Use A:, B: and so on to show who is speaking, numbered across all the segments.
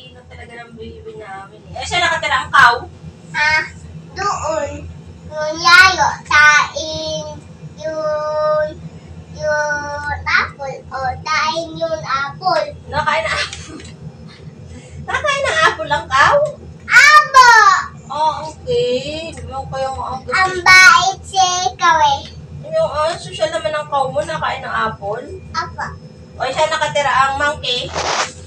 A: talino talaga ng baby namin eh. Eh, saan nakatira ang cow?
B: Doon. Yung yayo, tain yung apple. O, tain yung apple.
A: Nakain na apple. Nakain ng apple ang cow?
B: Abo!
A: Oh, okay. Yung kayong ang
B: Ang bait si Kawe.
A: yung social naman ng cow mo, nakain ng apple.
B: Apo.
A: O, saan nakatira ang monkey?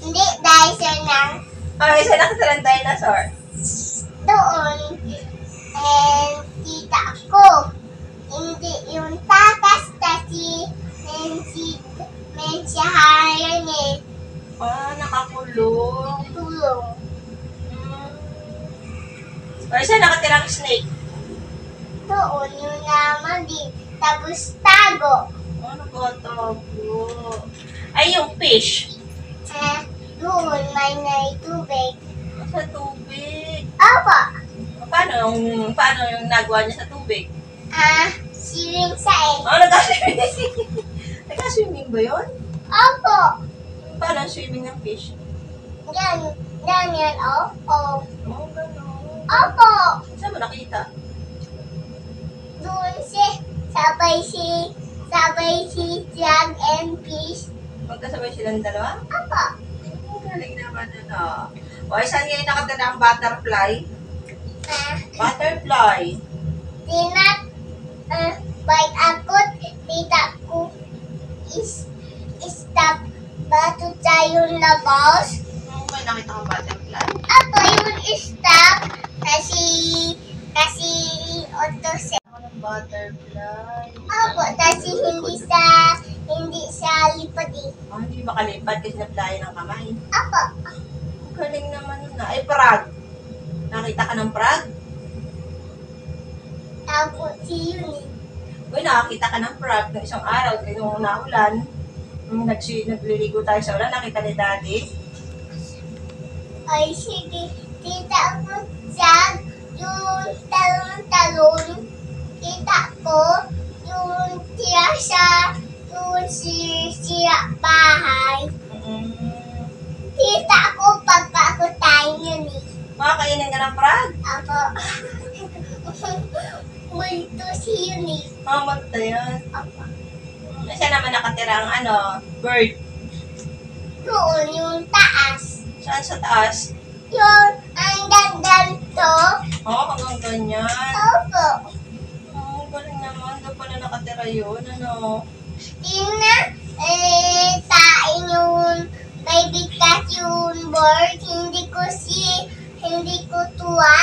B: Hindi, dahil siya nang
A: Ay, saan nakatira ang dinosaur?
B: doon. And tita ko. Hindi yung tatas kasi mensahayan eh.
A: Nakakulong.
B: Tulong.
A: O, saan nakatira ang snake?
B: Doon yung naman di. Tapos tago.
A: Nagkatago. Ay, yung fish.
B: Doon may tubig.
A: Sa tubig.
B: Opo.
A: Paano yung nagawa niya sa tubig?
B: Swimming sa eh.
A: Nagka-swimming. Nagka-swimming ba yun?
B: Opo.
A: Paano ang swimming ng fish?
B: Ganyan, oh.
A: Gano'n.
B: Opo.
A: Saan mo nakita?
B: Doon sabay si Jug and Fish.
A: Magkasabay silang dalawa?
B: Opo.
A: Galing naman O, saan ngayon nakatira ang butterfly? Butterfly.
B: Bite ako, tita ko stop bato tayong labas.
A: May nakita kang butterfly?
B: Apo, yung stop kasi autoset.
A: Ako ng butterfly.
B: Apo, kasi hindi sa lipad eh.
A: Hindi makalipad kasi naplaya ng kamay.
B: Apo.
A: Galing naman na. Ay, frog. Nakita ka ng frog?
B: Apo, si Yuni.
A: Uy, nakakita ka ng frog ng isang araw. Nung naulan, nung nagliligo tayo sa ulan, nakita ni Daddy.
B: Ay, sige. Tita ko Jug, yung talon-talon. Tita ko, yung yung sira bahay. Tita ko, pagkakutayin yun eh.
A: Makakainin ka ng frog?
B: Ako. Multo si yun eh.
A: Mamagta yan.
B: Ako.
A: Siya naman nakatira ang bird.
B: Doon yung taas.
A: Saan sa taas?
B: Yung hanggang ganito.
A: Hanggang ganyan.
B: Opo.
A: Galing naman. Doon pala nakatira yun.
B: Tingnan, tain yung baby cat yung bird. Hindi ko tuwa.